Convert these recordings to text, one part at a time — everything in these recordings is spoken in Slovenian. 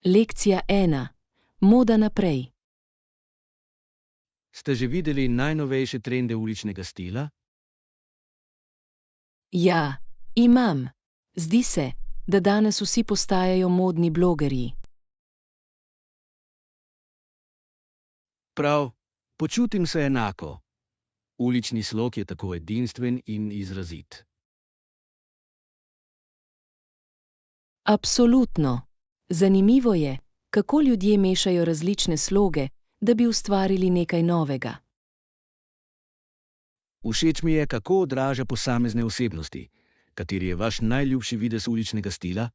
Lekcija 1. Moda naprej. Ste že videli najnovejše trende uličnega stila? Ja, imam. Zdi se, da danes vsi postajajo modni blogerji. Prav, počutim se enako. Ulični slog je tako edinstven in izrazit. Absolutno. Zanimivo je, kako ljudje mešajo različne sloge, da bi ustvarili nekaj novega. Všeč mi je, kako odraža posamezne osebnosti. Kateri je vaš najljubši videz uličnega stila?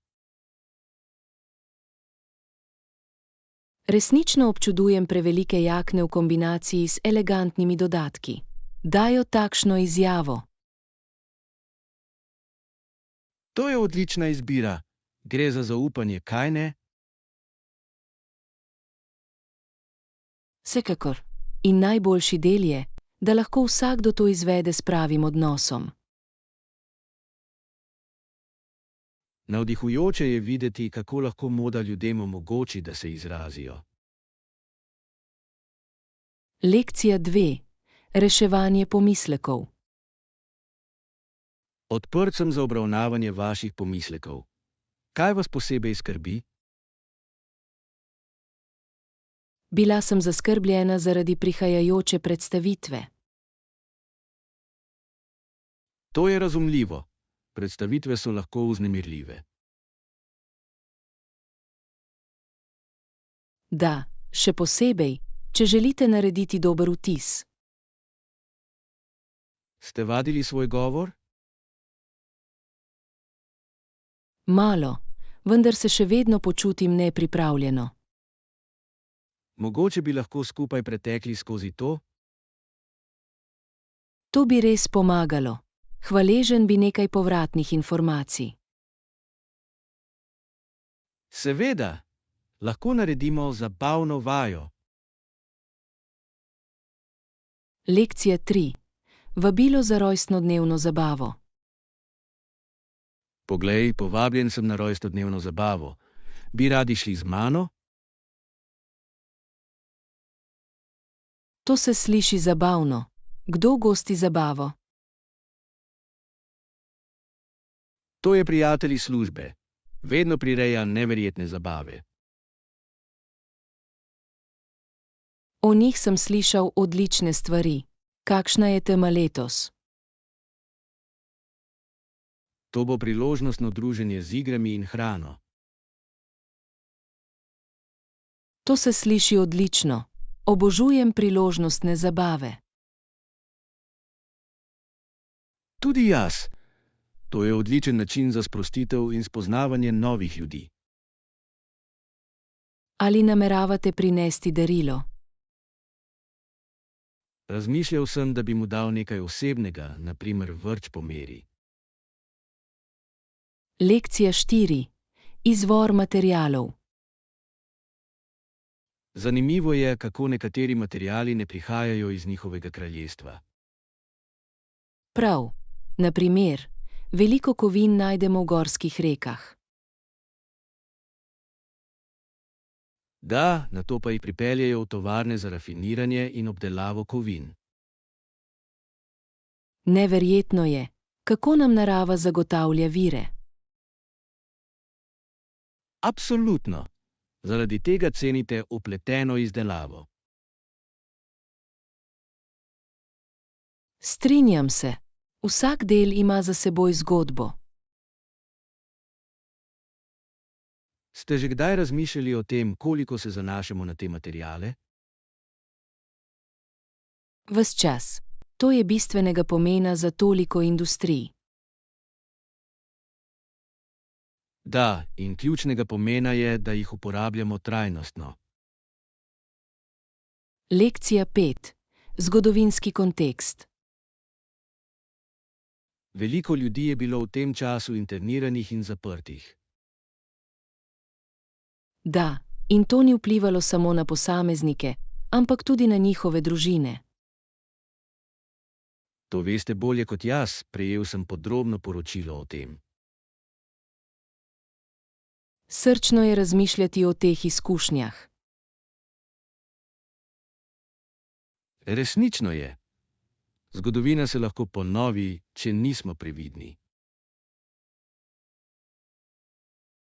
Resnično občudujem prevelike jakne v kombinaciji s elegantnimi dodatki. Dajo takšno izjavo. To je odlična izbira. Gre za zaupanje, kaj ne? Vsekakor. In najboljši del je, da lahko vsakdo to izvede s pravim odnosom. Navdihujoče je videti, kako lahko moda ljudem omogoči, da se izrazijo. Lekcija 2. Reševanje pomislekov. Odprt sem za obravnavanje vaših pomislekov. Kaj vas posebej skrbi? Bila sem zaskrbljena zaradi prihajajoče predstavitve. To je razumljivo. Predstavitve so lahko vznemirljive. Da, še posebej, če želite narediti dober vtis. Ste vadili svoj govor? Malo, vendar se še vedno počutim nepripravljeno. Mogoče bi lahko skupaj pretekli skozi to? To bi res pomagalo. Hvaležen bi nekaj povratnih informacij. Seveda, lahko naredimo zabavno vajo. Lekcija 3. Vabilo za rojstnodnevno zabavo. Poglej, povabljen sem na rojstnodnevno zabavo. Bi radi šli z mano? To se sliši zabavno. Kdo gosti zabavo? To je prijatelj iz službe. Vedno prireja neverjetne zabave. O njih sem slišal odlične stvari. Kakšna je tema letos? To bo priložnostno druženje z igrami in hrano. To se sliši odlično. Obožujem priložnostne zabave. Tudi jaz. To je odličen način za sprostitev in spoznavanje novih ljudi. Ali nameravate prinesti darilo? Razmišljal sem, da bi mu dal nekaj osebnega, na primer vrč po meri. Lekcija 4. Izvor materialov. Zanimivo je, kako nekateri materiali ne prihajajo iz njihovega kraljestva. Prav. Na primer, veliko kovin najdemo v gorskih rekah. Da, nato pa jih pripeljejo v tovarne za rafiniranje in obdelavo kovin. Neverjetno je, kako nam narava zagotavlja vire. Absolutno. Zaradi tega cenite opleteno izdelavo. Strinjam se. Vsak del ima za seboj zgodbo. Ste že kdaj razmišljali o tem, koliko se zanašamo na te materiale? Ves čas. To je bistvenega pomena za toliko industrij. Da, in ključnega pomena je, da jih uporabljamo trajnostno. Lekcija 5. Zgodovinski kontekst. Veliko ljudi je bilo v tem času interniranih in zaprtih. Da, in to ni vplivalo samo na posameznike, ampak tudi na njihove družine. To veste bolje kot jaz, prejel sem podrobno poročilo o tem. Srčno je razmišljati o teh izkušnjah. Resnično je. Zgodovina se lahko ponovi, če nismo previdni.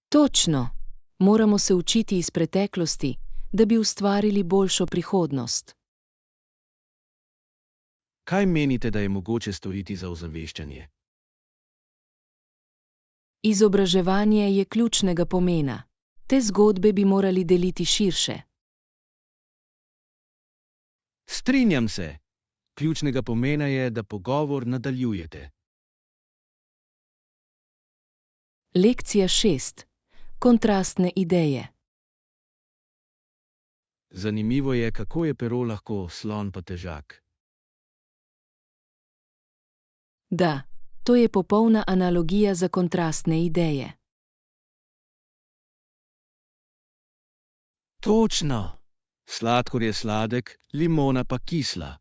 Točno. Moramo se učiti iz preteklosti, da bi ustvarili boljšo prihodnost. Kaj menite, da je mogoče storiti za ozaveščanje? Izobraževanje je ključnega pomena. Te zgodbe bi morali deliti širše. Strinjam se. Ključnega pomena je, da pogovor nadaljujete. Lekcija 6. Kontrastne ideje. Zanimivo je, kako je pero lahko slon pa težak. Da, to je popolna analogija za kontrastne ideje. Točno. Sladkor je sladek, limona pa kisla.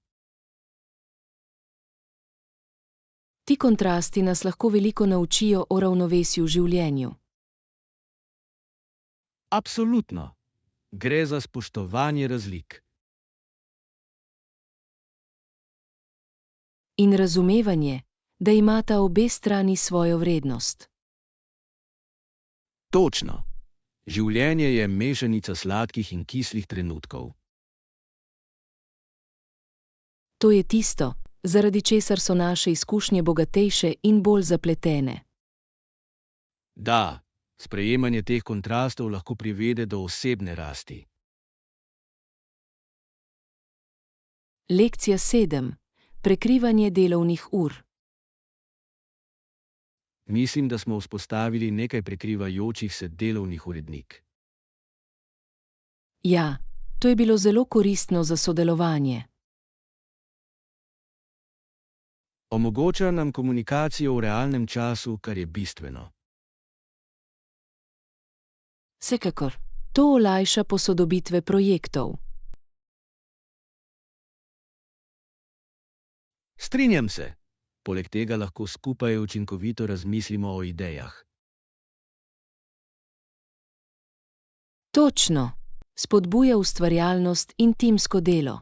Ti kontrasti nas lahko veliko naučijo o ravnovesju v življenju. Absolutno. Gre za spoštovanje razlik. In razumevanje, da imata obe strani svojo vrednost. Točno. Življenje je mešanica sladkih in kislih trenutkov. To je tisto, zaradi česar so naše izkušnje bogatejše in bolj zapletene. Da, sprejemanje teh kontrastov lahko privede do osebne rasti. Lekcija 7. Prekrivanje delovnih ur. Mislim, da smo vzpostavili nekaj prekrivajočih se delovnih urednik. Ja, to je bilo zelo koristno za sodelovanje. Omogoča nam komunikacijo v realnem času, kar je bistveno. Vsekakor, to olajša posodobitve projektov. Strinjam se. Poleg tega lahko skupaj učinkovito razmislimo o idejah. Točno, spodbuja ustvarjalnost in timsko delo.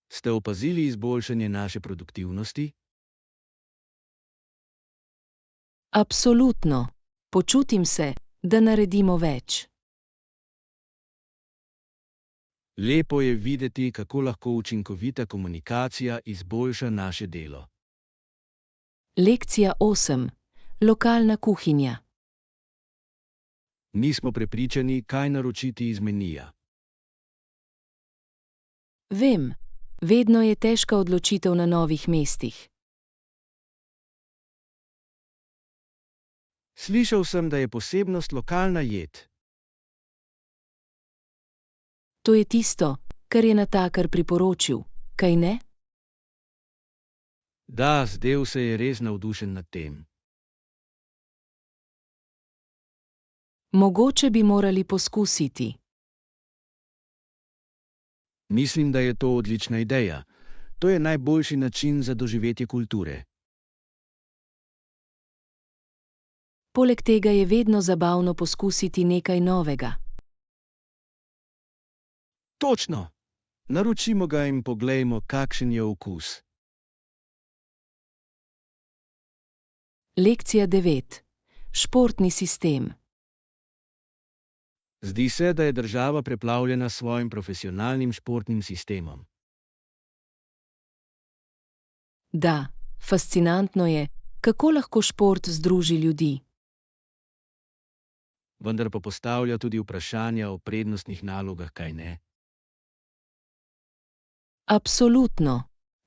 Ste opazili izboljšanje naše produktivnosti? Absolutno. Počutim se, da naredimo več. Lepo je videti, kako lahko učinkovita komunikacija izboljša naše delo. Lekcija 8. Lokalna kuhinja. Nismo prepričani, kaj naročiti iz menija. Vem, vedno je težka odločitev na novih mestih. Slišal sem, da je posebnost lokalna jed. To je tisto, kar je natakar priporočil, kaj ne? Da, zdel se je res navdušen nad tem. Mogoče bi morali poskusiti. Mislim, da je to odlična ideja. To je najboljši način za doživetje kulture. Poleg tega je vedno zabavno poskusiti nekaj novega. Točno! Naročimo ga in poglejmo, kakšen je okus. Lekcija 9. Športni sistem. Zdi se, da je država preplavljena s svojim profesionalnim športnim sistemom. Da, fascinantno je, kako lahko šport združi ljudi. Vendar pa postavlja tudi vprašanja o prednostnih nalogah, kaj ne? Absolutno.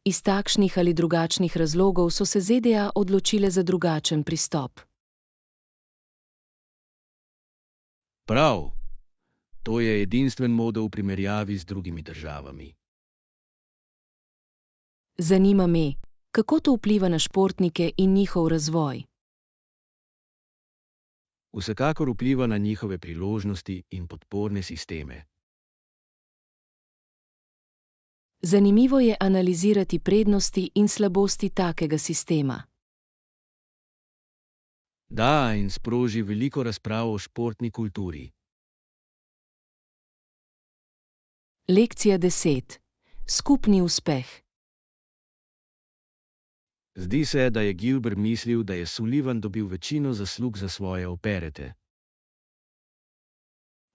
Iz takšnih ali drugačnih razlogov so se ZDA odločile za drugačen pristop. Prav. To je edinstven model v primerjavi z drugimi državami. Zanima me, kako to vpliva na športnike in njihov razvoj. Vsekakor vpliva na njihove priložnosti in podporne sisteme. Zanimivo je analizirati prednosti in slabosti takega sistema. Da, in sproži veliko razprav o športni kulturi. Lekcija 10. Skupni uspeh. Zdi se, da je Gilbert mislil, da je Sullivan dobil večino zaslug za svoje operete.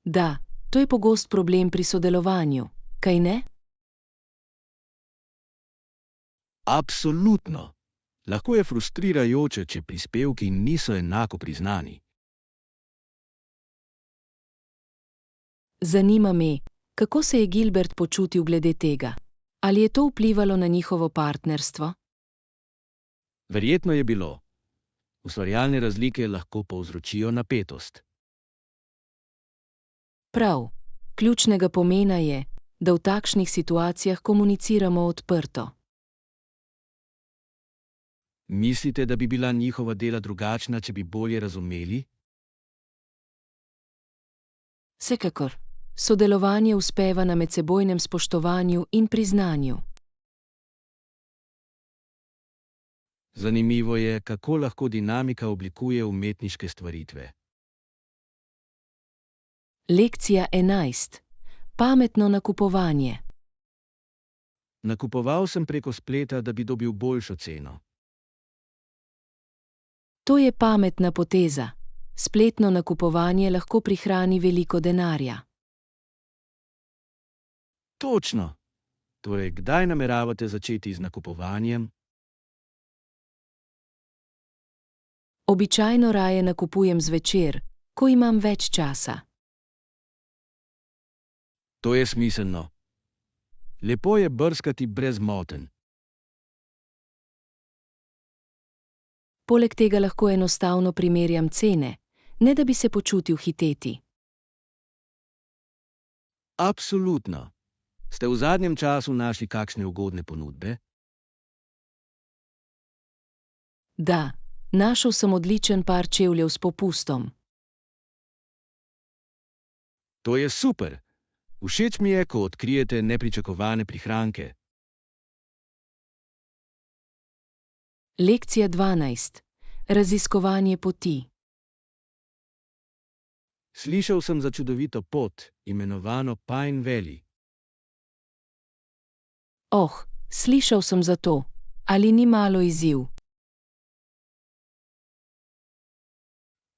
Da, to je pogost problem pri sodelovanju, kaj ne? Absolutno. Lahko je frustrirajoče, če prispevki niso enako priznani. Zanima me, kako se je Gilbert počutil glede tega? Ali je to vplivalo na njihovo partnerstvo? Verjetno je bilo. Ustvarjalne razlike lahko povzročijo napetost. Prav, ključnega pomena je, da v takšnih situacijah komuniciramo odprto. Mislite, da bi bila njihova dela drugačna, če bi bolje razumeli? Vsekakor, sodelovanje uspeva na medsebojnem spoštovanju in priznanju. Zanimivo je, kako lahko dinamika oblikuje umetniške stvaritve. Lekcija 11. Pametno nakupovanje. Nakupoval sem preko spleta, da bi dobil boljšo ceno. To je pametna poteza. Spletno nakupovanje lahko prihrani veliko denarja. Točno! Torej, kdaj nameravate začeti z nakupovanjem? Običajno raje nakupujem zvečer, ko imam več časa. To je smiselno. Lepo je brskati brez motenj. Poleg tega lahko enostavno primerjam cene, ne da bi se počutil hiteti. Absolutno. Ste v zadnjem času našli kakšne ugodne ponudbe? Da, našel sem odličen par čevljev s popustom. To je super! Všeč mi je, ko odkrijete nepričakovane prihranke. Lekcija 12. Raziskovanje poti. Slišal sem za čudovito pot, imenovano Pine Valley. Oh, slišal sem za to. Ali ni malo izziv?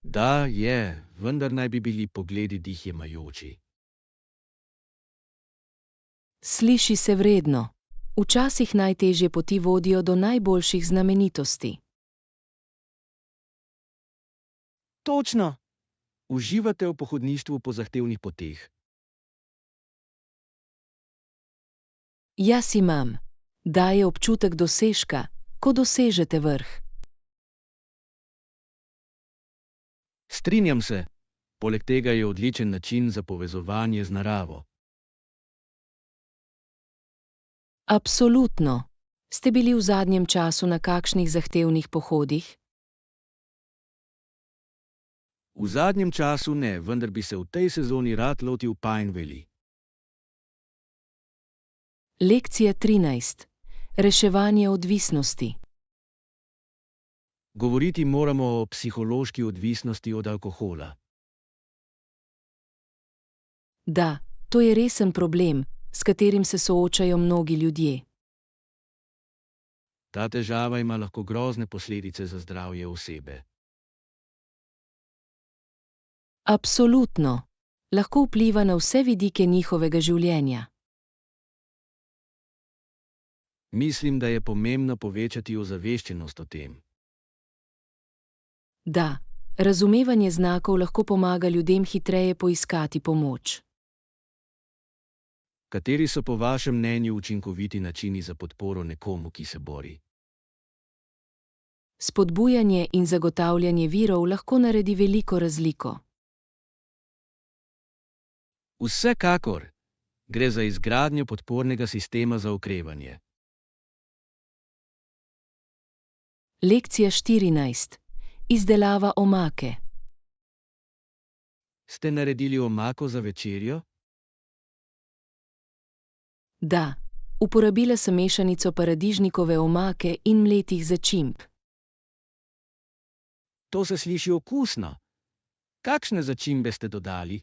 Da, je, vendar naj bi bili pogledi dihjemajoči. Sliši se vredno. Včasih najtežje poti vodijo do najboljših znamenitosti. Točno! Uživate v pohodništvu po zahtevnih poteh. Jaz imam. Daje občutek dosežka, ko dosežete vrh. Strinjam se. Poleg tega je odličen način za povezovanje z naravo. Absolutno. Ste bili v zadnjem času na kakšnih zahtevnih pohodih? V zadnjem času ne, vendar bi se v tej sezoni rad lotil Pine Valley. Lekcija 13. Reševanje odvisnosti. Govoriti moramo o psihološki odvisnosti od alkohola. Da, to je resen problem, s katerim se soočajo mnogi ljudje. Ta težava ima lahko grozne posledice za zdravje osebe. Absolutno. Lahko vpliva na vse vidike njihovega življenja. Mislim, da je pomembno povečati ozaveščenost o tem. Da, razumevanje znakov lahko pomaga ljudem hitreje poiskati pomoč. Kateri so po vašem mnenju učinkoviti načini za podporo nekomu, ki se bori? Spodbujanje in zagotavljanje virov lahko naredi veliko razliko. Vsekakor! Gre za izgradnjo podpornega sistema za okrevanje. Lekcija 14. Izdelava omake. Ste naredili omako za večerjo? Da, uporabila sem mešanico paradižnikove omake in mletih začimb. To se sliši okusno. Kakšne začimbe ste dodali?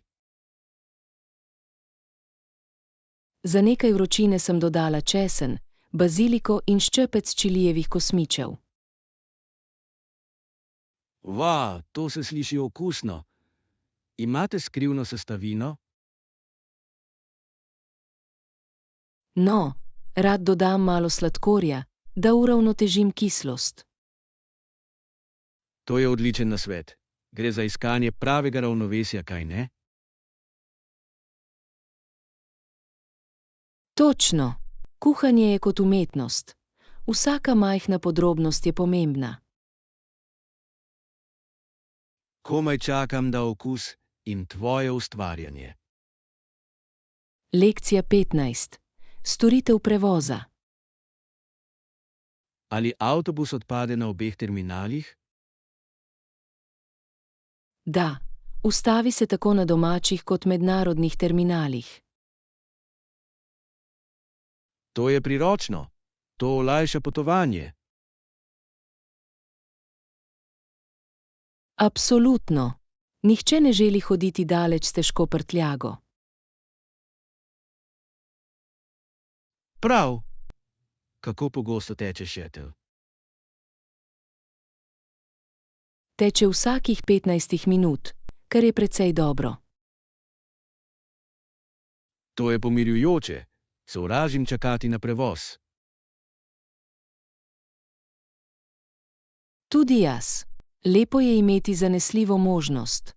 Za nekaj vročine sem dodala česen, baziliko in ščepec čilijevih kosmičev. To se sliši okusno. Imate skrivno sestavino? No, rad dodam malo sladkorja, da uravnotežim kislost. To je odličen nasvet. Gre za iskanje pravega ravnovesja, kaj ne? Točno. Kuhanje je kot umetnost. Vsaka majhna podrobnost je pomembna. Komaj čakam na okus in tvoje ustvarjanje. Lekcija 15. Storitev prevoza. Ali avtobus odpade na obeh terminalih? Da, ustavi se tako na domačih kot mednarodnih terminalih. To je priročno. To olajša potovanje. Absolutno. Nihče ne želi hoditi daleč s težko prtljago. Prav. Kako pogosto teče šetel? Teče vsakih 15 minut, kar je precej dobro. To je pomirjujoče. Sovražim čakati na prevoz. Tudi jaz. Lepo je imeti zanesljivo možnost.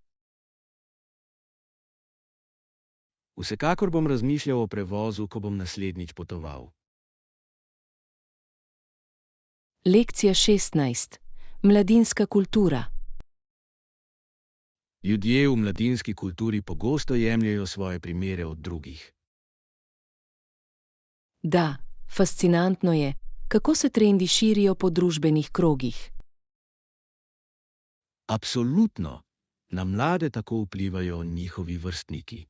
Vsekakor bom razmišljal o prevozu, ko bom naslednjič potoval. Lekcija 16. Mladinska kultura. Ljudje v mladinski kulturi pogosto jemljejo svoje primere od drugih. Da, fascinantno je, kako se trendi širijo po družbenih krogih. Absolutno. Na mlade tako vplivajo njihovi vrstniki.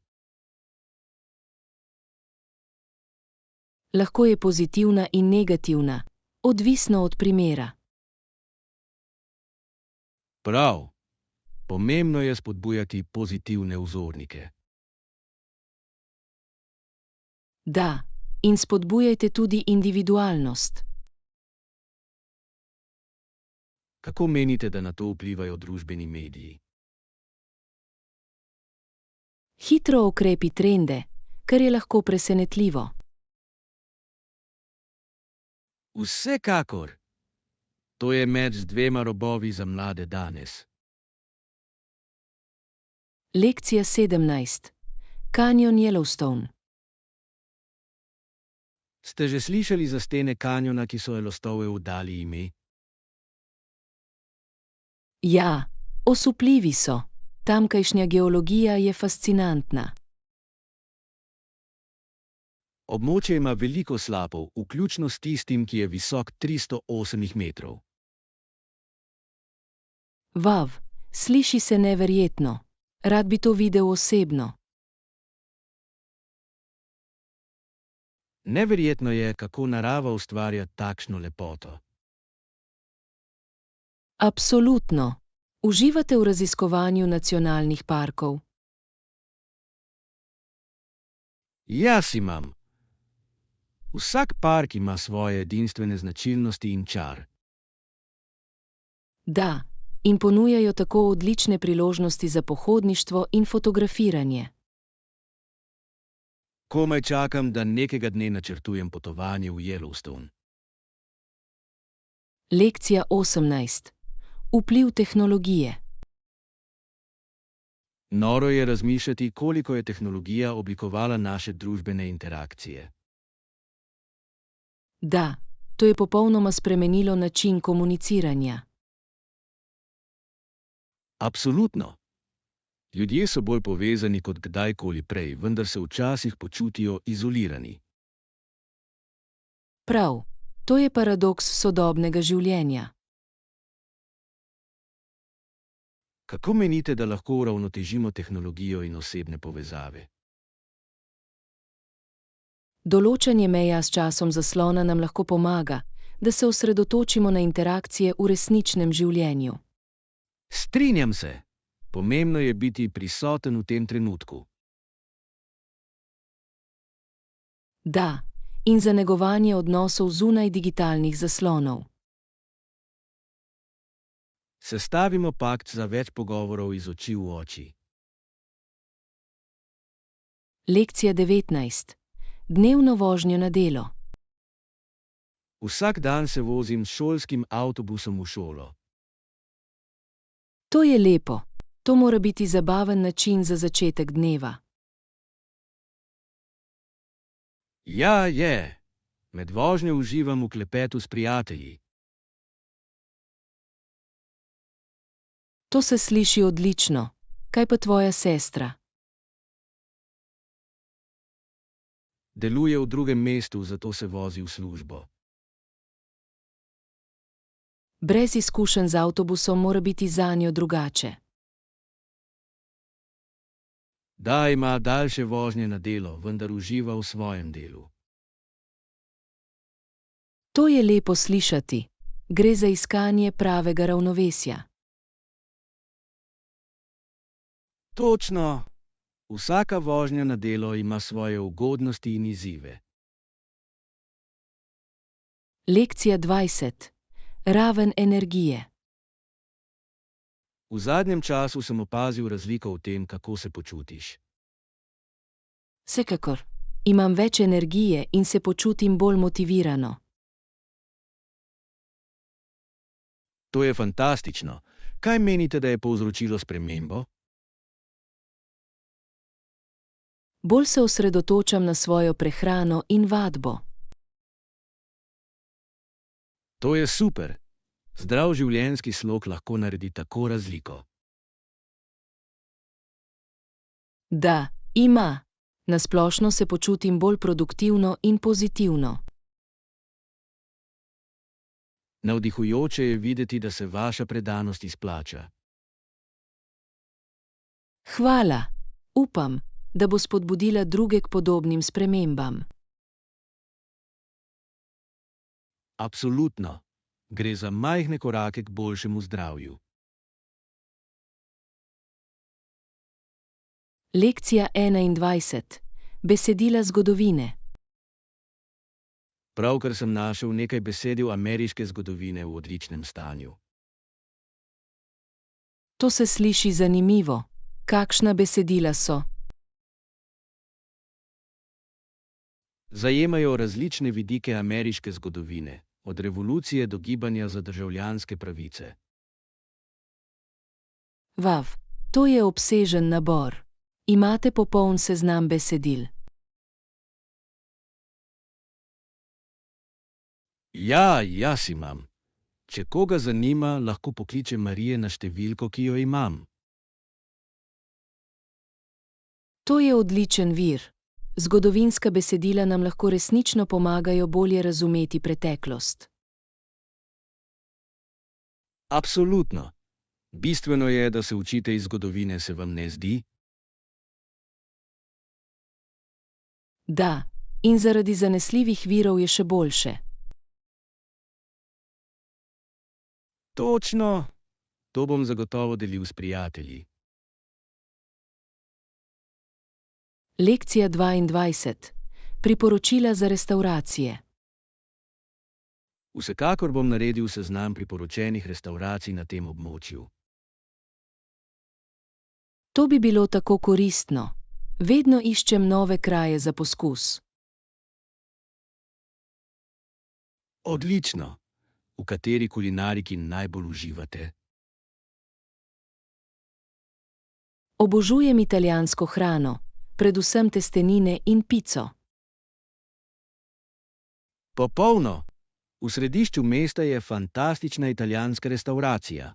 Lahko je pozitivna in negativna, odvisno od primera. Prav. Pomembno je spodbujati pozitivne vzornike. Da, in spodbujajte tudi individualnost. Kako menite, da na to vplivajo družbeni mediji? Hitro okrepi trende, kar je lahko presenetljivo. Vsekakor. To je meč z dvema robovi za mlade danes. Lekcija 17. Kanjon Yellowstone. Ste že slišali za stene kanjona, ki so Yellowstoneu dali ime? Ja, osupljivi so. Tamkajšnja geologija je fascinantna. Območje ima veliko slapov, vključno s tistim, ki je visok 308 metrov. Vav, sliši se neverjetno. Rad bi to videl osebno. Neverjetno je, kako narava ustvarja takšno lepoto. Absolutno. Uživate v raziskovanju nacionalnih parkov? Jaz imam. Vsak park ima svoje edinstvene značilnosti in čar. Da, in ponujajo tako odlične priložnosti za pohodništvo in fotografiranje. Komaj čakam, da nekega dne načrtujem potovanje v Yellowstone. Lekcija 18. Vpliv tehnologije. Noro je razmišljati, koliko je tehnologija oblikovala naše družbene interakcije. Da, to je popolnoma spremenilo način komuniciranja. Absolutno. Ljudje so bolj povezani kot kdajkoli prej, vendar se včasih počutijo izolirani. Prav, to je paradoks sodobnega življenja. Kako menite, da lahko uravnotežimo tehnologijo in osebne povezave? Določanje meja s časom zaslona nam lahko pomaga, da se osredotočimo na interakcije v resničnem življenju. Strinjam se. Pomembno je biti prisoten v tem trenutku. Da, in za negovanje odnosov zunaj digitalnih zaslonov. Sestavimo pakt za več pogovorov iz oči v oči. Lekcija 19. Dnevno vožnjo na delo. Vsak dan se vozim s šolskim avtobusom v šolo. To je lepo. To mora biti zabaven način za začetek dneva. Ja, je. Med vožnjo uživam v klepetu s prijatelji. To se sliši odlično. Kaj pa tvoja sestra? Deluje v drugem mestu, zato se vozi v službo. Brez izkušenj z avtobusom mora biti zanjo drugače. Da, ima daljše vožnje na delo, vendar uživa v svojem delu. To je lepo slišati. Gre za iskanje pravega ravnovesja. Točno. Vsaka vožnja na delo ima svoje ugodnosti in izzive. Lekcija 20. Raven energije. V zadnjem času sem opazil razliko v tem, kako se počutiš. Vsekakor. Imam več energije in se počutim bolj motivirano. To je fantastično. Kaj menite, da je povzročilo spremembo? Bolj se osredotočam na svojo prehrano in vadbo. To je super. Zdrav življenjski slog lahko naredi tako razliko. Da, ima. Na splošno se počutim bolj produktivno in pozitivno. Navdihujoče je videti, da se vaša predanost izplača. Hvala. Upam, da bo spodbudila druge k podobnim spremembam. Absolutno. Gre za majhne korake k boljšemu zdravju. Lekcija 21. Besedila zgodovine. Pravkar sem našel nekaj besedil ameriške zgodovine v odličnem stanju. To se sliši zanimivo. Kakšna besedila so? Zajemajo različne vidike ameriške zgodovine, od revolucije do gibanja za državljanske pravice. Vav, to je obsežen nabor. Imate popoln seznam besedil? Ja, jaz imam. Če koga zanima, lahko pokliče Marije na številko, ki jo imam. To je odličen vir. Zgodovinska besedila nam lahko resnično pomagajo bolje razumeti preteklost. Absolutno. Bistveno je, da se učite iz zgodovine, se vam ne zdi? Da, in zaradi zanesljivih virov je še boljše. Točno. To bom zagotovo delil s prijatelji. Lekcija 22. Priporočila za restavracije. Vsekakor bom naredil seznam priporočenih restavracij na tem območju. To bi bilo tako koristno. Vedno iščem nove kraje za poskus. Odlično. V kateri kulinariki najbolj uživate? Obožujem italijansko hrano, predvsem testenine in pico. Popolno. V središču mesta je fantastična italijanska restavracija.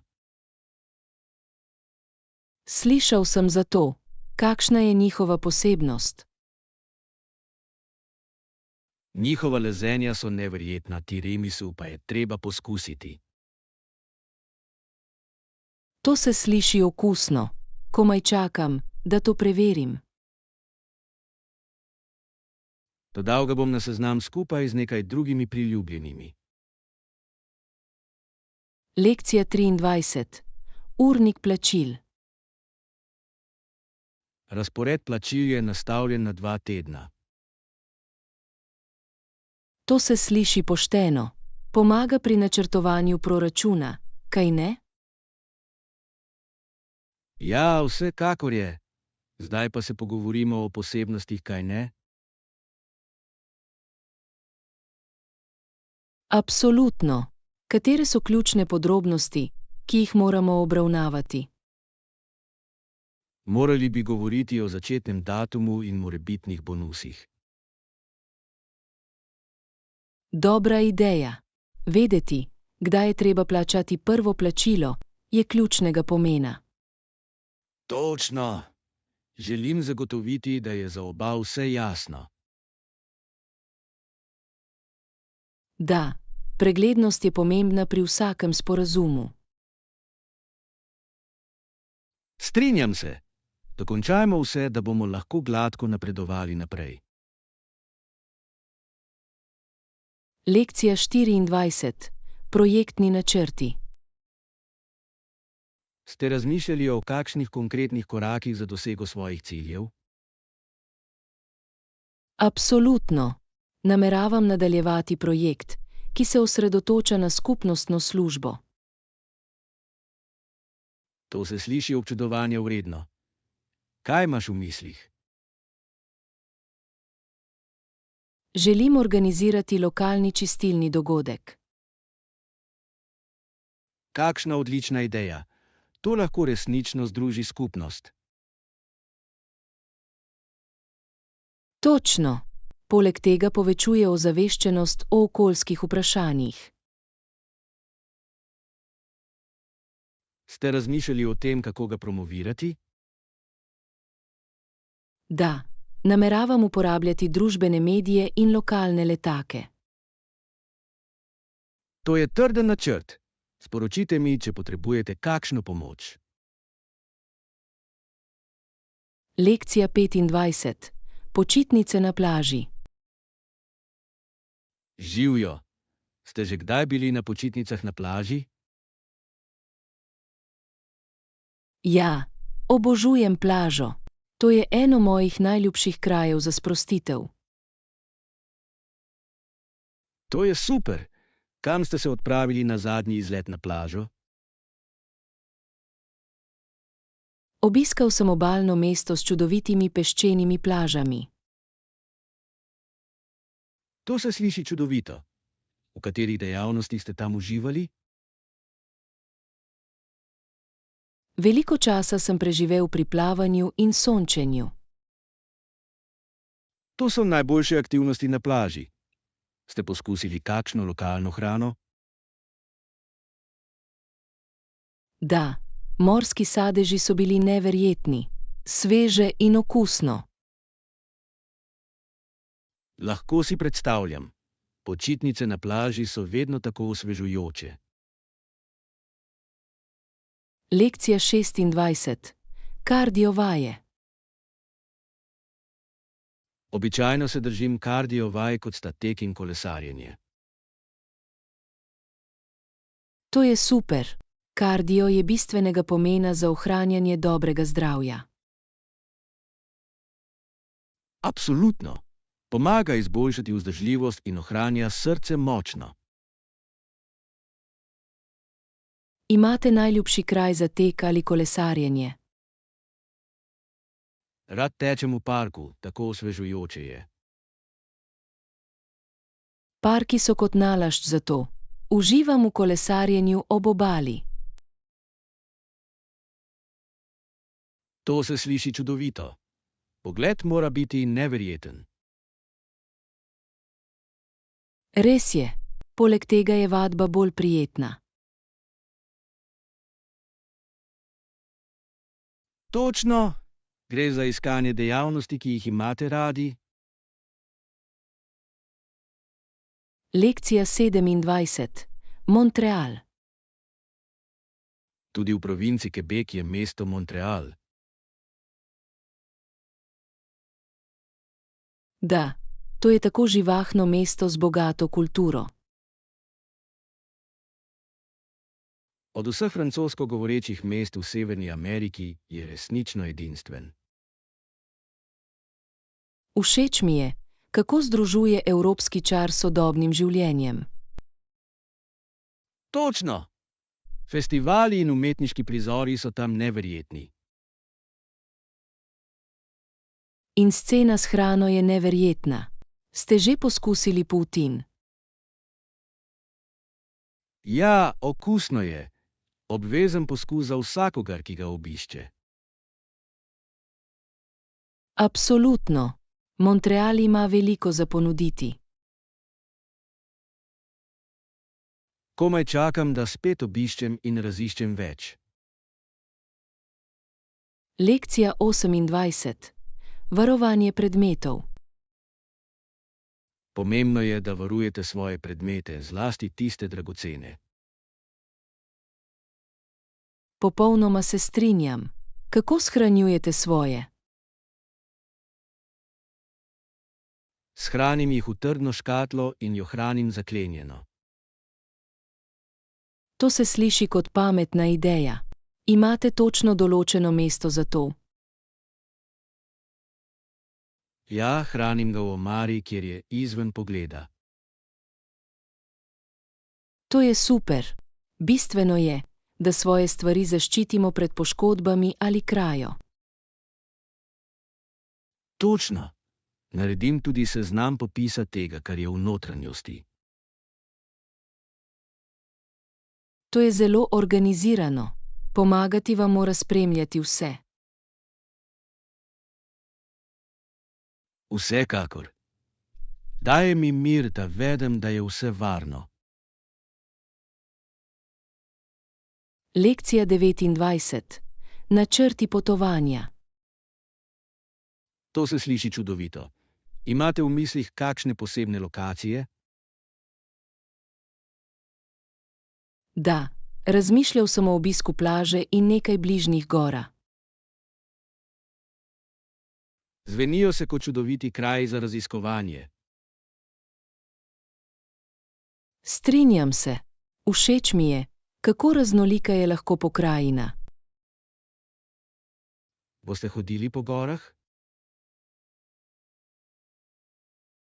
Slišal sem za to. Kakšna je njihova posebnost? Njihova lezenja so neverjetna, tiramisu pa je treba poskusiti. To se sliši okusno. Komaj čakam, da to preverim. Dodal ga bom na seznam skupaj z nekaj drugimi priljubljenimi. Lekcija 23. Urnik plačil. Razpored plačil je nastavljen na 2 tedna. To se sliši pošteno. Pomaga pri načrtovanju proračuna, kaj ne? Ja, vsekakor je. Zdaj pa se pogovorimo o posebnostih, kaj ne? Absolutno. Katere so ključne podrobnosti, ki jih moramo obravnavati? Morali bi govoriti o začetnem datumu in morebitnih bonusih. Dobra ideja. Vedeti, kdaj je treba plačati prvo plačilo, je ključnega pomena. Točno! Želim zagotoviti, da je za oba vse jasno. Da, preglednost je pomembna pri vsakem sporazumu. Strinjam se! Dokončajmo vse, da bomo lahko gladko napredovali naprej. Lekcija 24. Projektni načrti. Ste razmišljali o kakšnih konkretnih korakih za dosego svojih ciljev? Absolutno. Nameravam nadaljevati projekt, ki se osredotoča na skupnostno službo. To se sliši občudovanja vredno. Kaj imaš v mislih? Želim organizirati lokalni čistilni dogodek. Kakšna odlična ideja! To lahko resnično združi skupnost. Točno. Poleg tega povečuje ozaveščenost o okoljskih vprašanjih. Ste razmišljali o tem, kako ga promovirati? Da, nameravam uporabljati družbene medije in lokalne letake. To je trden načrt. Sporočite mi, če potrebujete kakšno pomoč. Lekcija 25. Počitnice na plaži. Živjo! Ste že kdaj bili na počitnicah na plaži? Ja, obožujem plažo. To je eno mojih najljubših krajev za sprostitev. To je super! Kam ste se odpravili na zadnji izlet na plažo? Obiskal sem obalno mesto s čudovitimi peščenimi plažami. To se sliši čudovito. V katerih dejavnostih ste tam uživali? Veliko časa sem preživel pri plavanju in sončenju. To so najboljše aktivnosti na plaži. Ste poskusili kakšno lokalno hrano? Da, morski sadeži so bili neverjetni, sveže in okusno. Lahko si predstavljam. Počitnice na plaži so vedno tako osvežujoče. Lekcija 26. Kardio vaje. Običajno se držim kardio vaj, kot sta tek in kolesarjenje. To je super. Kardio je bistvenega pomena za ohranjanje dobrega zdravja. Absolutno! Pomaga izboljšati vzdržljivost in ohranja srce močno. Imate najljubši kraj za tek ali kolesarjenje? Rad tečem v parku, tako osvežujoče je. Parki so kot nalašč za to. Uživam v kolesarjenju ob obali. To se sliši čudovito. Pogled mora biti neverjeten. Res je. Poleg tega je vadba bolj prijetna. Točno! Gre za iskanje dejavnosti, ki jih imate radi. Lekcija 27. Montreal. Tudi v provinci Quebec je mesto Montreal. Da, to je tako živahno mesto z bogato kulturo. Od vseh francosko govorečih mest v Severni Ameriki je resnično edinstven. Všeč mi je, kako združuje evropski čar s sodobnim življenjem. Točno! Festivali in umetniški prizori so tam neverjetni. In scena s hrano je neverjetna. Ste že poskusili poutine? Ja, okusno je. Obvezen poskus za vsakogar, ki ga obišče. Absolutno. Montreal ima veliko za ponuditi. Komaj čakam, da spet obiščem in raziščem več. Lekcija 28. Varovanje predmetov. Pomembno je, da varujete svoje predmete, zlasti tiste dragocene. Popolnoma se strinjam. Kako shranjujete svoje? Shranim jih v trdno škatlo in jo hranim zaklenjeno. To se sliši kot pametna ideja. Imate točno določeno mesto za to? Ja, hranim ga v omari, kjer je izven pogleda. To je super. Bistveno je, da svoje stvari zaščitimo pred poškodbami ali krajo. Točno! Naredim tudi seznam popisa tega, kar je v notranjosti. To je zelo organizirano. Pomagati vam mora spremljati vse. Vsekakor. Daje mi mir, da vedem, da je vse varno. Lekcija 29. Načrti potovanja. To se sliši čudovito. Imate v mislih kakšne posebne lokacije? Da, razmišljal sem o obisku plaže in nekaj bližnjih gora. Zvenijo se kot čudoviti kraji za raziskovanje. Strinjam se. Všeč mi je, kako raznolika je lahko pokrajina. Boste hodili po gorah?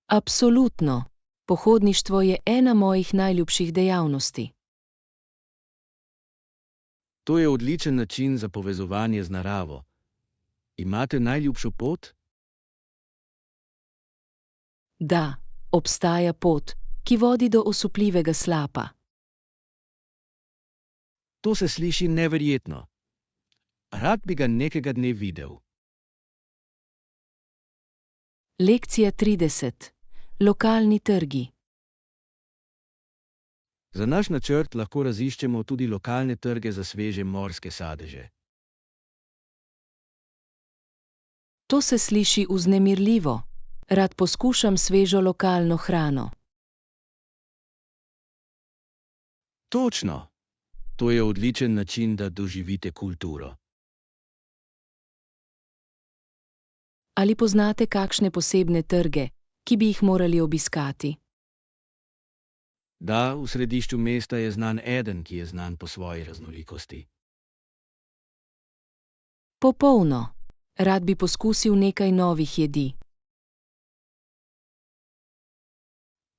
Absolutno. Pohodništvo je ena mojih najljubših dejavnosti. To je odličen način za povezovanje z naravo. Imate najljubšo pot? Da, obstaja pot, ki vodi do osupljivega slapa. To se sliši neverjetno. Rad bi ga nekega dne videl. Lekcija 30. Lokalni trgi. Za naš načrt lahko raziščemo tudi lokalne trge za sveže morske sadeže. To se sliši vznemirljivo. Rad poskušam svežo lokalno hrano. Točno! To je odličen način, da doživite kulturo. Ali poznate kakšne posebne trge, ki bi jih morali obiskati? Da, v središču mesta je znan eden, ki je znan po svoji raznolikosti. Popolno. Rad bi poskusil nekaj novih jedi.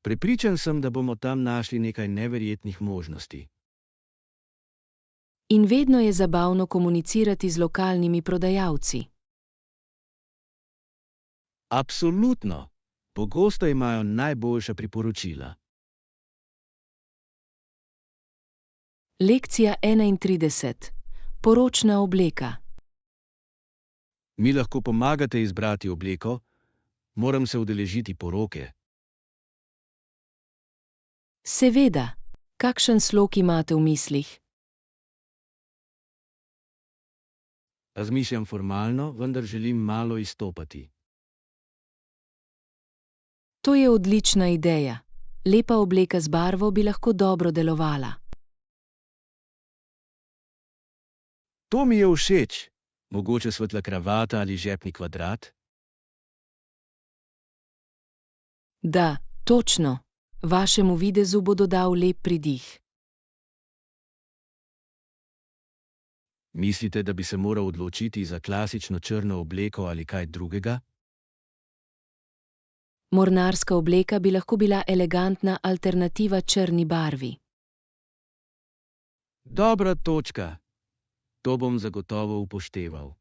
Prepričan sem, da bomo tam našli nekaj neverjetnih možnosti. In vedno je zabavno komunicirati z lokalnimi prodajalci. Absolutno! Pogosto imajo najboljša priporočila. Lekcija 31. Poročna obleka. Mi lahko pomagate izbrati obleko? Moram se udeležiti poroke. Seveda. Kakšen slog imate v mislih? Razmišljam formalno, vendar želim malo izstopati. To je odlična ideja. Lepa obleka z barvo bi lahko dobro delovala. To mi je všeč. Mogoče svetla kravata ali žepni kvadrat? Da, točno. Vašemu videzu bo dodal lep pridih. Mislite, da bi se moral odločiti za klasično črno obleko ali kaj drugega? Mornarska obleka bi lahko bila elegantna alternativa črni barvi. Dobra točka. To bom zagotovo upošteval.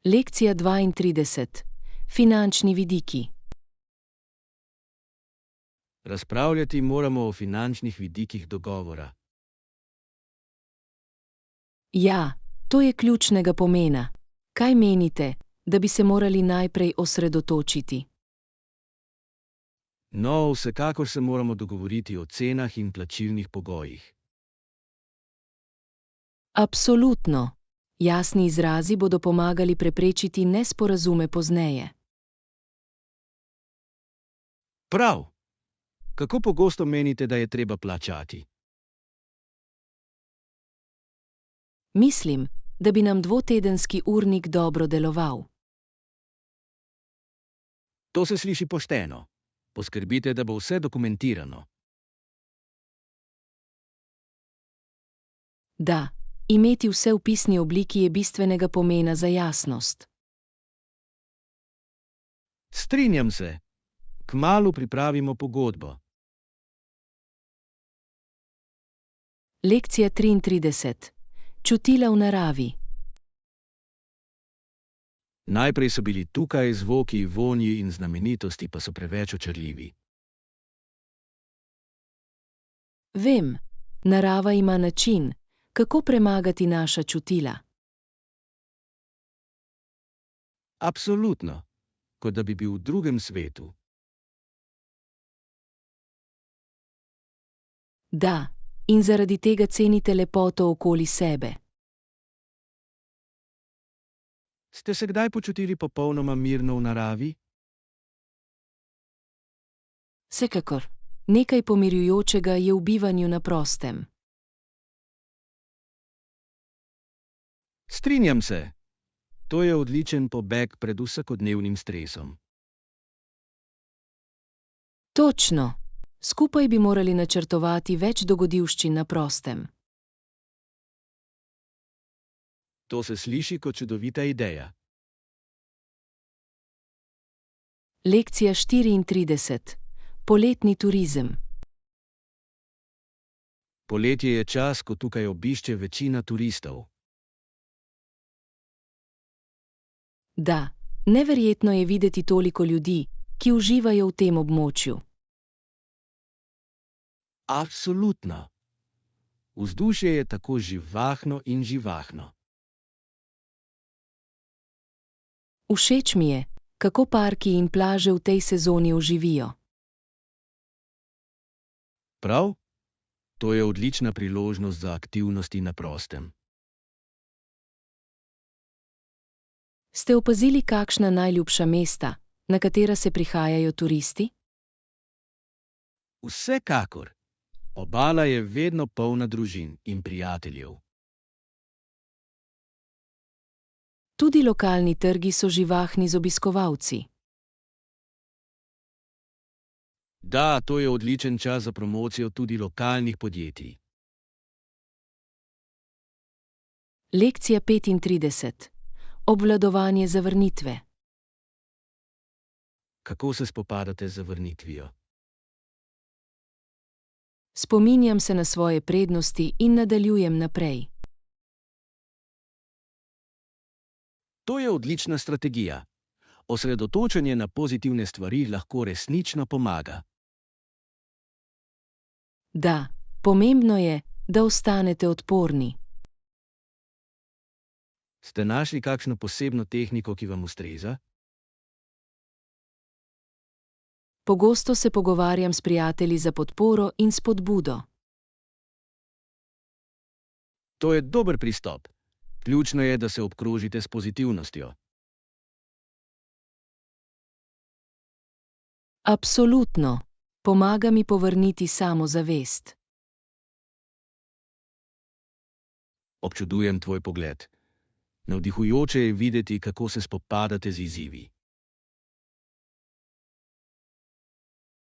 Lekcija 32. Finančni vidiki. Razpravljati moramo o finančnih vidikih dogovora. Ja, to je ključnega pomena. Kaj menite, da bi se morali najprej osredotočiti? No, vsekakor se moramo dogovoriti o cenah in plačilnih pogojih. Absolutno. Jasni izrazi bodo pomagali preprečiti nesporazume pozneje. Prav. Kako pogosto menite, da je treba plačati? Mislim, da bi nam dvotedenski urnik dobro deloval. To se sliši pošteno. Poskrbite, da bo vse dokumentirano. Da, imeti vse v pisni obliki je bistvenega pomena za jasnost. Strinjam se. Kmalu pripravimo pogodbo. Lekcija 33. Čutila v naravi. Najprej so bili tukaj zvoki, vonji in znamenitosti pa so preveč očarljivi. Vem, narava ima način, kako premagati naša čutila. Absolutno. Kot da bi bil v drugem svetu. Da, in zaradi tega cenite lepoto okoli sebe. Ste se kdaj počutili popolnoma mirno v naravi? Vsekakor, nekaj pomirjujočega je v bivanju na prostem. Strinjam se. To je odličen pobeg pred vsakodnevnim stresom. Točno. Skupaj bi morali načrtovati več dogodivščin na prostem. To se sliši kot čudovita ideja. Lekcija 34. Poletni turizem. Poletje je čas, ko tukaj obišče večina turistov. Da, neverjetno je videti toliko ljudi, ki uživajo v tem območju. Absolutno. Vzdušje je tako živahno in živahno. Všeč mi je, kako parki in plaže v tej sezoni oživijo. Prav? To je odlična priložnost za aktivnosti na prostem. Ste opazili kakšna najljubša mesta, na katera se prihajajo turisti? Vsekakor. Obala je vedno polna družin in prijateljev. Tudi lokalni trgi so živahni z obiskovalci. Da, to je odličen čas za promocijo tudi lokalnih podjetij. Lekcija 35. Obvladovanje zavrnitve. Kako se spopadate z zavrnitvijo? Spominjam se na svoje prednosti in nadaljujem naprej. To je odlična strategija. Osredotočenje na pozitivne stvari lahko resnično pomaga. Da, pomembno je, da ostanete odporni. Ste našli kakšno posebno tehniko, ki vam ustreza? Pogosto se pogovarjam s prijatelji za podporo in spodbudo. To je dober pristop. Ključno je, da se obkrožite s pozitivnostjo. Absolutno. Pomaga mi povrniti samozavest. Občudujem tvoj pogled. Navdihujoče je videti, kako se spopadate z izzivi.